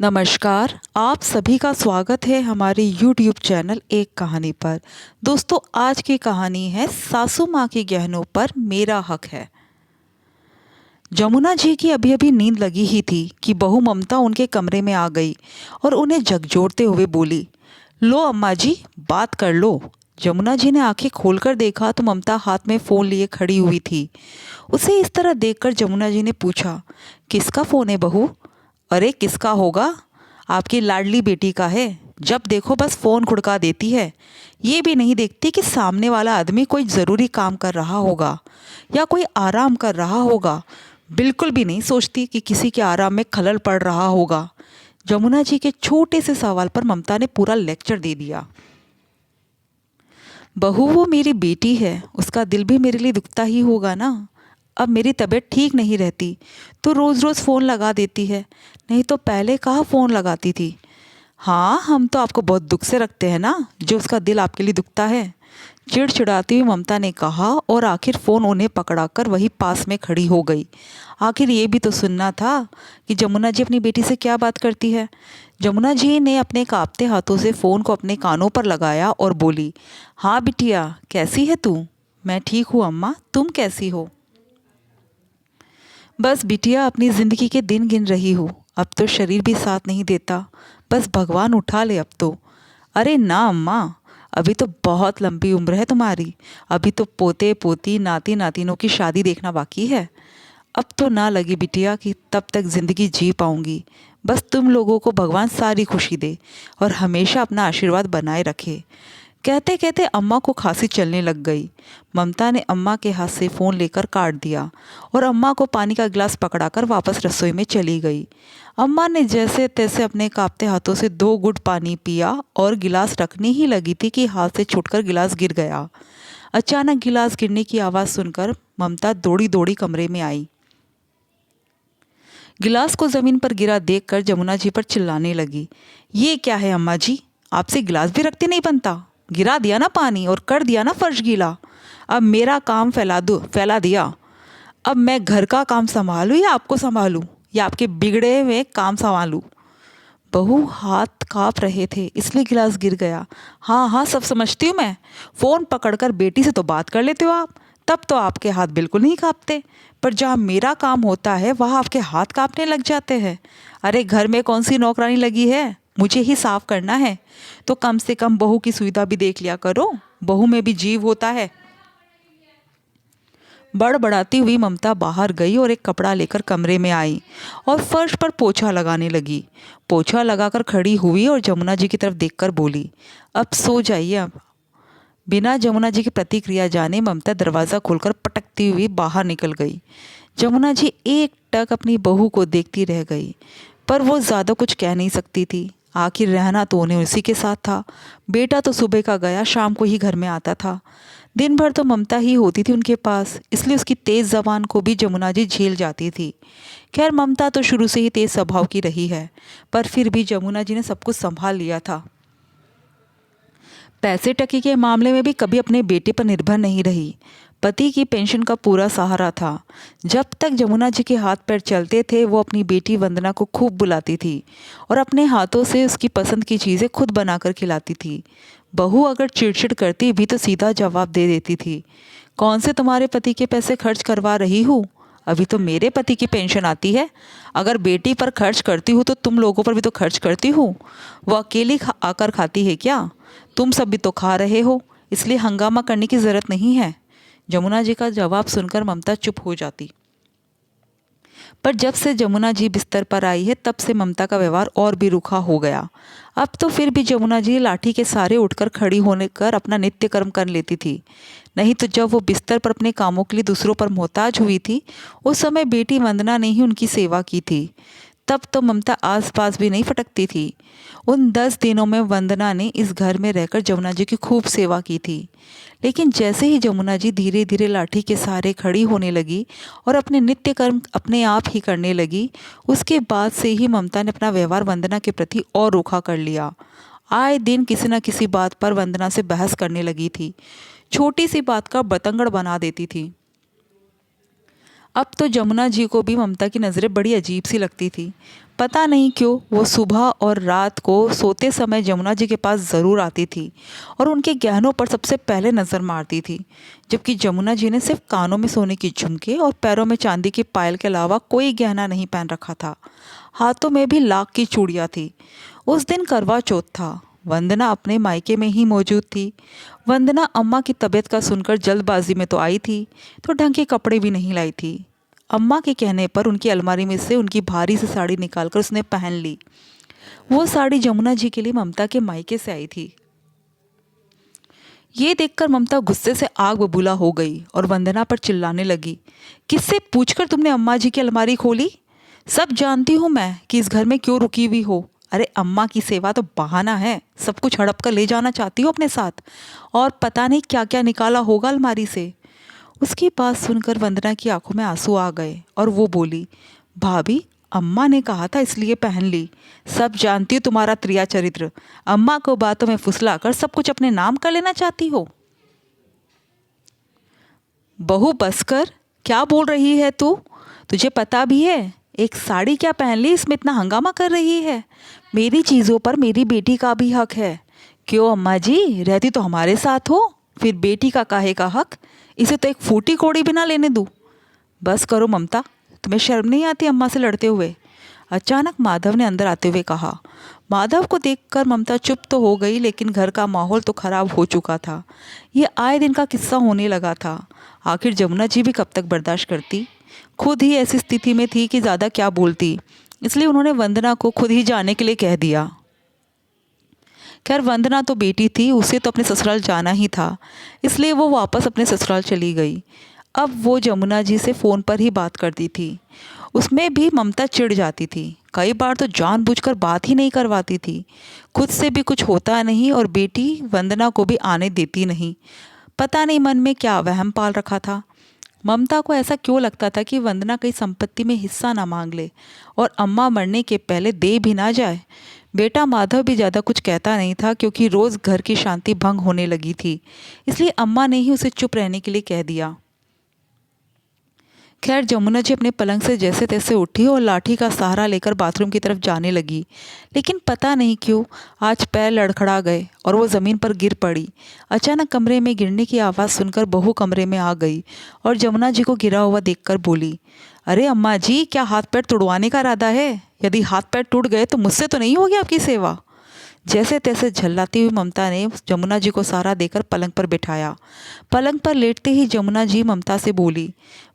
नमस्कार, आप सभी का स्वागत है हमारे YouTube चैनल एक कहानी पर। दोस्तों, आज की कहानी है सासू माँ के गहनों पर मेरा हक है। जमुना जी की अभी अभी नींद लगी ही थी कि बहू ममता उनके कमरे में आ गई और उन्हें झकझोरते हुए बोली, लो अम्मा जी, बात कर लो। जमुना जी ने आंखें खोलकर देखा तो ममता हाथ में फ़ोन लिए खड़ी हुई थी। उसे इस तरह देखकर जमुना जी ने पूछा, किसका फ़ोन है बहू? अरे किसका होगा, आपकी लाडली बेटी का है। जब देखो बस फ़ोन खुड़का देती है। ये भी नहीं देखती कि सामने वाला आदमी कोई ज़रूरी काम कर रहा होगा या कोई आराम कर रहा होगा। बिल्कुल भी नहीं सोचती कि किसी के आराम में खलल पड़ रहा होगा। जमुना जी के छोटे से सवाल पर ममता ने पूरा लेक्चर दे दिया। बहू, वो मेरी बेटी है, उसका दिल भी मेरे लिए दुखता ही होगा ना। अब मेरी तबीयत ठीक नहीं रहती तो रोज़ रोज़ फ़ोन लगा देती है, नहीं तो पहले कहाँ फ़ोन लगाती थी। हाँ, हम तो आपको बहुत दुख से रखते हैं ना, जो उसका दिल आपके लिए दुखता है। चिड़चिड़ाती हुई ममता ने कहा और आखिर फ़ोन उन्हें पकड़ाकर वही पास में खड़ी हो गई। आखिर ये भी तो सुनना था कि जमुना जी अपनी बेटी से क्या बात करती है। जमुना जी ने अपने कांपते हाथों से फ़ोन को अपने कानों पर लगाया और बोली, हाँ बिटिया, कैसी है तू? मैं ठीक हूँ अम्मा, तुम कैसी हो? बस बिटिया, अपनी ज़िंदगी के दिन गिन रही हूँ। अब तो शरीर भी साथ नहीं देता। बस भगवान उठा ले अब तो। अरे ना अम्मा, अभी तो बहुत लंबी उम्र है तुम्हारी। अभी तो पोते पोती नाती नातिनों की शादी देखना बाकी है। अब तो ना लगी बिटिया कि तब तक ज़िंदगी जी पाऊंगी। बस तुम लोगों को भगवान सारी खुशी दे और हमेशा अपना आशीर्वाद बनाए रखे। कहते कहते अम्मा को खांसी चलने लग गई। ममता ने अम्मा के हाथ से फ़ोन लेकर काट दिया और अम्मा को पानी का गिलास पकड़ाकर वापस रसोई में चली गई। अम्मा ने जैसे तैसे अपने कांपते हाथों से 2 घूंट पानी पिया और गिलास रखने ही लगी थी कि हाथ से छूटकर गिलास गिर गया। अचानक गिलास गिरने की आवाज़ सुनकर ममता दौड़ी दौड़ी कमरे में आई। गिलास को ज़मीन पर गिरा देखकर जमुना जी पर चिल्लाने लगी, ये क्या है अम्मा जी, आपसे गिलास भी रखते नहीं बनता? गिरा दिया ना पानी और कर दिया ना फर्श गीला। अब मेरा काम फैला दिया। अब मैं घर का काम संभालूं या आपको संभालूं, या आपके बिगड़े हुए काम संभालूं? बहू, हाथ काँप रहे थे इसलिए गिलास गिर गया। हाँ हाँ, सब समझती हूँ मैं। फ़ोन पकड़कर बेटी से तो बात कर लेते हो आप, तब तो आपके हाथ बिल्कुल नहीं काँपते। पर जहाँ मेरा काम होता है वहाँ आपके हाथ काँपने लग जाते हैं। अरे घर में कौन सी नौकरानी लगी है, मुझे ही साफ करना है। तो कम से कम बहू की सुविधा भी देख लिया करो, बहू में भी जीव होता है। बड़बड़ाती हुई ममता बाहर गई और एक कपड़ा लेकर कमरे में आई और फर्श पर पोछा लगाने लगी। पोछा लगाकर खड़ी हुई और जमुना जी की तरफ देखकर बोली, अब सो जाइए अब। बिना जमुना जी की प्रतिक्रिया जाने ममता दरवाज़ा खोलकर पटकती हुई बाहर निकल गई। जमुना जी एक टक अपनी बहू को देखती रह गई, पर वो ज़्यादा कुछ कह नहीं सकती थी। आखिर रहना तो उन्हें उसी के साथ था। बेटा तो सुबह का गया, शाम को ही घर में आता था। दिन भर तो ममता ही होती थी उनके पास, इसलिए उसकी तेज़ ज़बान को भी जमुना जी झेल जाती थी। खैर, ममता तो शुरू से ही तेज़ स्वभाव की रही है, पर फिर भी जमुना जी ने सब कुछ संभाल लिया था। पैसे टके के मामले में भी कभी अपने बेटे पर निर्भर नहीं रही। पति की पेंशन का पूरा सहारा था। जब तक जमुना जी के हाथ पैर चलते थे वो अपनी बेटी वंदना को खूब बुलाती थी और अपने हाथों से उसकी पसंद की चीज़ें खुद बनाकर खिलाती थी। बहू अगर चिड़चिड़ करती भी तो सीधा जवाब दे देती थी, कौन से तुम्हारे पति के पैसे खर्च करवा रही हूँ, अभी तो मेरे पति की पेंशन आती है। अगर बेटी पर खर्च करती हूँ तो तुम लोगों पर भी तो खर्च करती हूँ। वो अकेली आकर खाती है क्या? तुम सब भी तो खा रहे हो, इसलिए हंगामा करने की ज़रूरत नहीं है। जमुना जी का जवाब सुनकर ममता चुप हो जाती। पर जब से जमुना जी बिस्तर पर आई है तब से ममता का व्यवहार और भी रूखा हो गया। अब तो फिर भी जमुना जी लाठी के सहारे उठकर खड़ी होने कर अपना नित्य कर्म कर लेती थी। नहीं तो जब वो बिस्तर पर अपने कामों के लिए दूसरों पर मोहताज हुई थी, उस समय बेटी वंदना ने ही उनकी सेवा की थी। तब तो ममता आस-पास भी नहीं फटकती थी। उन 10 दिनों में वंदना ने इस घर में रहकर जमुना जी की खूब सेवा की थी। लेकिन जैसे ही जमुना जी धीरे धीरे लाठी के सहारे खड़ी होने लगी और अपने नित्य कर्म अपने आप ही करने लगी, उसके बाद से ही ममता ने अपना व्यवहार वंदना के प्रति और रूखा कर लिया। आए दिन किसी न किसी बात पर वंदना से बहस करने लगी थी। छोटी सी बात का बतंगड़ बना देती थी। अब तो जमुना जी को भी ममता की नज़रें बड़ी अजीब सी लगती थी। पता नहीं क्यों वो सुबह और रात को सोते समय जमुना जी के पास ज़रूर आती थी और उनके गहनों पर सबसे पहले नज़र मारती थी। जबकि जमुना जी ने सिर्फ कानों में सोने की झुमके और पैरों में चांदी की पायल के अलावा कोई गहना नहीं पहन रखा था। हाथों में भी लाख की चूड़ियाँ थी। उस दिन करवा चौथ था। वंदना अपने मायके में ही मौजूद थी। वंदना अम्मा की तबीयत का सुनकर जल्दबाजी में तो आई थी, तो ढंग के कपड़े भी नहीं लाई थी। अम्मा के कहने पर उनकी अलमारी में से उनकी भारी सी साड़ी निकालकर उसने पहन ली। वो साड़ी जमुना जी के लिए ममता के मायके से आई थी। ये देखकर ममता गुस्से से आग बबूला हो गई और वंदना पर चिल्लाने लगी, किससे पूछकर तुमने अम्मा जी की अलमारी खोली? सब जानती हूँ मैं कि इस घर में क्यों रुकी हुई हो। अरे अम्मा की सेवा तो बहाना है, सब कुछ हड़प कर ले जाना चाहती हो अपने साथ, और पता नहीं क्या क्या निकाला होगा अलमारी से। उसकी बात सुनकर वंदना की आंखों में आंसू आ गए और वो बोली, भाभी अम्मा ने कहा था इसलिए पहन ली। सब जानती हो तुम्हारा त्रिया चरित्र। अम्मा को बातों में फुसला कर सब कुछ अपने नाम कर लेना चाहती हो। बहू बस कर, क्या बोल रही है तू? तुझे पता भी है एक साड़ी क्या पहन ली, इसमें इतना हंगामा कर रही है। मेरी चीज़ों पर मेरी बेटी का भी हक है। क्यों अम्मा जी, रहती तो हमारे साथ हो, फिर बेटी का काहे का हक? इसे तो एक फूटी कोड़ी भी ना लेने दूँ। बस करो ममता, तुम्हें शर्म नहीं आती अम्मा से लड़ते हुए? अचानक माधव ने अंदर आते हुए कहा। माधव को देखकर ममता चुप तो हो गई, लेकिन घर का माहौल तो खराब हो चुका था। ये आए दिन का किस्सा होने लगा था। आखिर जमुना जी भी कब तक बर्दाश्त करती? खुद ही ऐसी स्थिति में थी कि ज़्यादा क्या बोलती, इसलिए उन्होंने वंदना को खुद ही जाने के लिए कह दिया। खैर वंदना तो बेटी थी, उसे तो अपने ससुराल जाना ही था, इसलिए वो वापस अपने ससुराल चली गई। अब वो जमुना जी से फ़ोन पर ही बात करती थी। उसमें भी ममता चिढ़ जाती थी। कई बार तो जानबूझकर बात ही नहीं करवाती थी। खुद से भी कुछ होता नहीं और बेटी वंदना को भी आने देती नहीं। पता नहीं मन में क्या वहम पाल रखा था। ममता को ऐसा क्यों लगता था कि वंदना कहीं संपत्ति में हिस्सा ना मांग ले और अम्मा मरने के पहले दे भी ना जाए। बेटा माधव भी ज़्यादा कुछ कहता नहीं था, क्योंकि रोज़ घर की शांति भंग होने लगी थी, इसलिए अम्मा ने ही उसे चुप रहने के लिए कह दिया। खैर जमुना जी अपने पलंग से जैसे तैसे उठी और लाठी का सहारा लेकर बाथरूम की तरफ जाने लगी, लेकिन पता नहीं क्यों आज पैर लड़खड़ा गए और वो ज़मीन पर गिर पड़ी। अचानक कमरे में गिरने की आवाज़ सुनकर बहू कमरे में आ गई और जमुना जी को गिरा हुआ देखकर बोली, अरे अम्मा जी, क्या हाथ पैर तुड़वाने का इरादा है? यदि हाथ पैर टूट गए तो मुझसे तो नहीं होगी आपकी सेवा। जैसे तैसे झल्लाती हुई ममता ने जमुना जी को सहारा देकर पलंग पर बिठाया। पलंग पर लेटते ही जमुना जी ममता से बोली,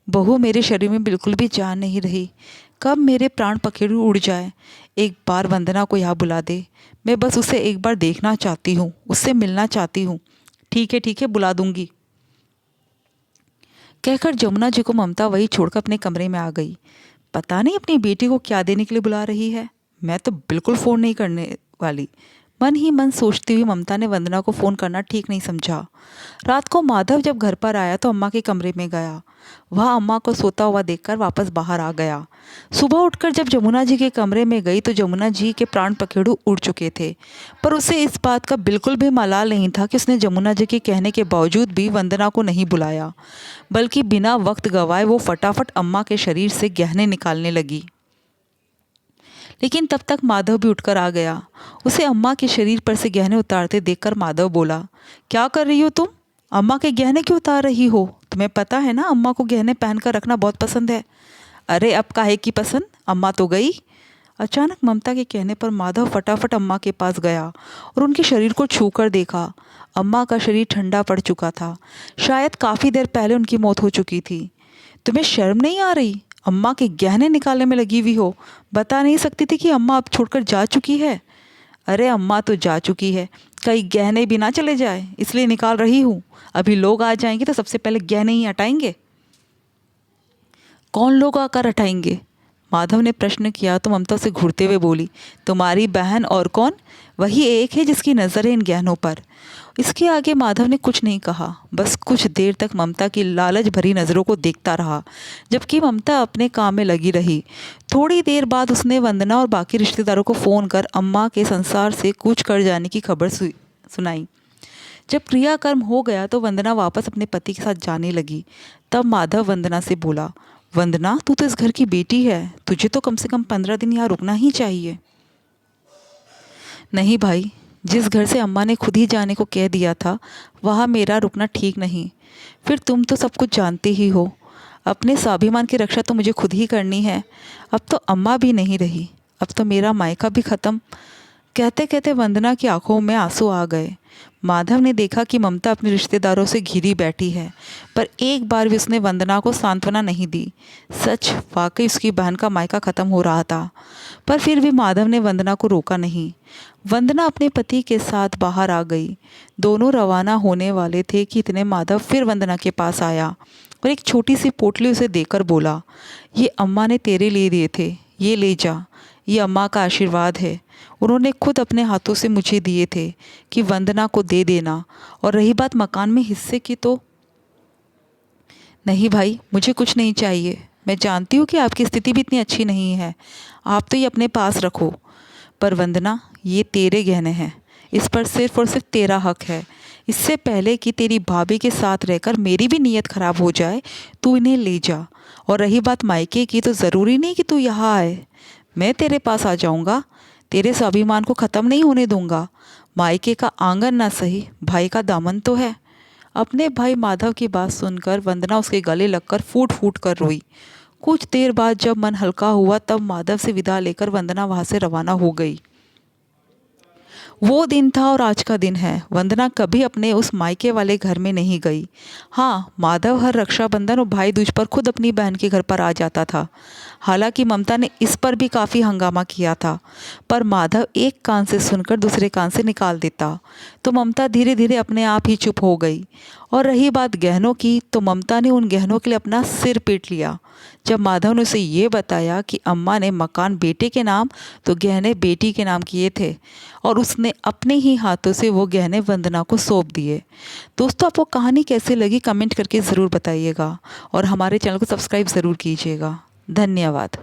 बहू मेरे शरीर में बिल्कुल भी जान नहीं रही, कब मेरे प्राण पखेरु उड़ जाए। एक बार वंदना को यहाँ बुला दे, मैं बस उसे एक बार देखना चाहती हूँ, उससे मिलना चाहती हूँ। ठीक है बुला दूंगी, कहकर जमुना जी को ममता वही छोड़कर अपने कमरे में आ गई। पता नहीं अपनी बेटी को क्या देने के लिए बुला रही है। मैं तो बिल्कुल फ़ोन नहीं करने वाली, मन ही मन सोचती हुई ममता ने वंदना को फ़ोन करना ठीक नहीं समझा। रात को माधव जब घर पर आया तो अम्मा के कमरे में गया। वह अम्मा को सोता हुआ देखकर वापस बाहर आ गया। सुबह उठकर जब जमुना जी के कमरे में गई तो जमुना जी के प्राण पखेरु उड़ चुके थे, पर उसे इस बात का बिल्कुल भी मलाल नहीं था कि उसने जमुना जी के कहने के बावजूद भी वंदना को नहीं बुलाया, बल्कि बिना वक्त गंवाए वो फटाफट अम्मा के शरीर से गहने निकालने लगी। लेकिन तब तक माधव भी उठकर आ गया। उसे अम्मा के शरीर पर से गहने उतारते देखकर माधव बोला, क्या कर रही हो तुम? अम्मा के गहने क्यों उतार रही हो? तुम्हें पता है ना अम्मा को गहने पहनकर रखना बहुत पसंद है। अरे अब काहे की पसंद, अम्मा तो गई। अचानक ममता के कहने पर माधव फटाफट अम्मा के पास गया और उनके शरीर को छूकर देखा। अम्मा का शरीर ठंडा पड़ चुका था, शायद काफ़ी देर पहले उनकी मौत हो चुकी थी। तुम्हें शर्म नहीं आ रही? अम्मा के गहने निकालने में लगी हुई हो, बता नहीं सकती थी कि अम्मा अब छोड़कर जा चुकी है? अरे अम्मा तो जा चुकी है, कहीं गहने भी ना चले जाए इसलिए निकाल रही हूँ। अभी लोग आ जाएंगे तो सबसे पहले गहने ही हटाएंगे। कौन लोग आकर हटाएंगे? माधव ने प्रश्न किया तो ममता से घूरते हुए बोली, तुम्हारी बहन और कौन? वही एक है जिसकी नज़र है इन गहनों पर। इसके आगे माधव ने कुछ नहीं कहा, बस कुछ देर तक ममता की लालच भरी नज़रों को देखता रहा, जबकि ममता अपने काम में लगी रही। थोड़ी देर बाद उसने वंदना और बाकी रिश्तेदारों को फ़ोन कर अम्मा के संसार से कूच कर जाने की खबर सुनाई। जब क्रियाकर्म हो गया तो वंदना वापस अपने पति के साथ जाने लगी। तब माधव वंदना से बोला, वंदना, तू तो इस घर की बेटी है, तुझे तो कम से कम 15 दिन यहाँ रुकना ही चाहिए। नहीं भाई, जिस घर से अम्मा ने खुद ही जाने को कह दिया था वहाँ मेरा रुकना ठीक नहीं। फिर तुम तो सब कुछ जानते ही हो, अपने स्वाभिमान की रक्षा तो मुझे खुद ही करनी है। अब तो अम्मा भी नहीं रही, अब तो मेरा मायका भी ख़त्म। कहते कहते वंदना की आंखों में आंसू आ गए। माधव ने देखा कि ममता अपने रिश्तेदारों से घिरी बैठी है, पर एक बार भी उसने वंदना को सांत्वना नहीं दी। सच, वाकई उसकी बहन का मायका ख़त्म हो रहा था, पर फिर भी माधव ने वंदना को रोका नहीं। वंदना अपने पति के साथ बाहर आ गई। दोनों रवाना होने वाले थे कि इतने माधव फिर वंदना के पास आया और एक छोटी सी पोटली उसे देकर बोला, ये अम्मा ने तेरे लिए दिए थे, ये ले जा, ये अम्मा का आशीर्वाद है। उन्होंने खुद अपने हाथों से मुझे दिए थे कि वंदना को दे देना। और रही बात मकान में हिस्से की तो नहीं भाई, मुझे कुछ नहीं चाहिए। मैं जानती हूँ कि आपकी स्थिति भी इतनी अच्छी नहीं है, आप तो ये अपने पास रखो। पर वंदना, ये तेरे गहने हैं, इस पर सिर्फ और सिर्फ तेरा हक है। इससे पहले कि तेरी भाभी के साथ रहकर मेरी भी नीयत खराब हो जाए, तू इन्हें ले जा। और रही बात मायके की, तो ज़रूरी नहीं कि तू यहाँ आए, मैं तेरे पास आ जाऊँगा। तेरे स्वाभिमान को ख़त्म नहीं होने दूंगा। मायके का आंगन ना सही, भाई का दामन तो है। अपने भाई माधव की बात सुनकर वंदना उसके गले लगकर फूट फूट कर रोई। कुछ देर बाद जब मन हल्का हुआ, तब माधव से विदा लेकर वंदना वहाँ से रवाना हो गई। वो दिन था और आज का दिन है। वंदना कभी अपने उस मायके वाले घर में नहीं गई। हाँ, माधव हर रक्षाबंधन और भाई दूज पर खुद अपनी बहन के घर पर आ जाता था। हालांकि ममता ने इस पर भी काफ़ी हंगामा किया था, पर माधव एक कान से सुनकर दूसरे कान से निकाल देता, तो ममता धीरे धीरे अपने आप ही चुप हो गई। और रही बात गहनों की, तो ममता ने उन गहनों के लिए अपना सिर पीट लिया। जब माधव ने उसे ये बताया कि अम्मा ने मकान बेटे के नाम तो गहने बेटी के नाम किए थे, और उसने अपने ही हाथों से वो गहने वंदना को सौंप दिए। दोस्तों, आपको कहानी कैसी लगी कमेंट करके ज़रूर बताइएगा, और हमारे चैनल को सब्सक्राइब ज़रूर कीजिएगा। धन्यवाद।